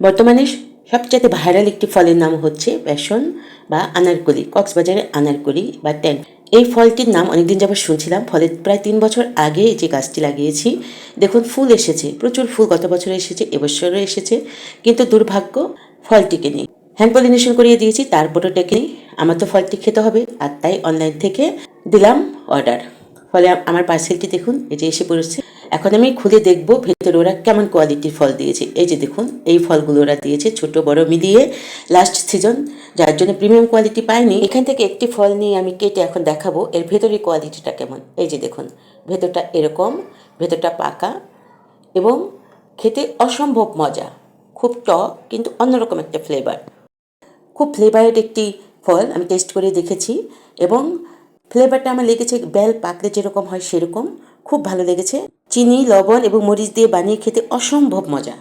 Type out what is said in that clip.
বর্তমানে সবচেয়ে ভাইরাল একটি ফলের নাম হচ্ছে প্যাশন বা আনারকলি, কক্সবাজারের আনারকলি বা ট্যাং। এই ফলটির নাম অনেকদিন যাবত শুনছিলাম। ফলের প্রায় 3 বছর আগে যে গাছটি লাগিয়েছি, দেখুন ফুল এসেছে, প্রচুর ফুল গত বছর এসেছে, এবছরও এসেছে, কিন্তু দুর্ভাগ্য ফলটিকে নেই। হ্যান্ড পলিনেশন করিয়ে দিয়েছি, তারপরও টেকে নেই। আমার তো ফলটি খেতে হবে, আর তাই অনলাইন থেকে দিলাম অর্ডার। ফলে আমার পার্সেলটি দেখুন এই যে এসে পড়েছে। এখন আমি খুলে দেখব ভেতরে ওরা কেমন কোয়ালিটির ফল দিয়েছে। এই যে দেখুন এই ফলগুলো ওরা দিয়েছে, ছোট বড় মিলিয়ে লাস্ট সিজন, যার জন্য প্রিমিয়াম কোয়ালিটি পাইনি। এখান থেকে একটি ফল নিয়ে আমি কেটে এখন দেখাবো এর ভেতরের কোয়ালিটিটা কেমন। এই যে দেখুন ভেতরটা এরকম, ভেতরটা পাকা এবং খেতে অসম্ভব মজা, খুব টক কিন্তু অন্যরকম একটা ফ্লেভার। খুব ফ্লেভারেড একটি ফল, আমি টেস্ট করে দেখেছি এবং ফ্লেভারটা আমার লেগেছে বেল পাকলে যেরকম হয় সেরকম, খুব ভালো লেগেছে। চিনি, লবণ এবং মরিচ দিয়ে বানিয়ে খেতে অসম্ভব মজা।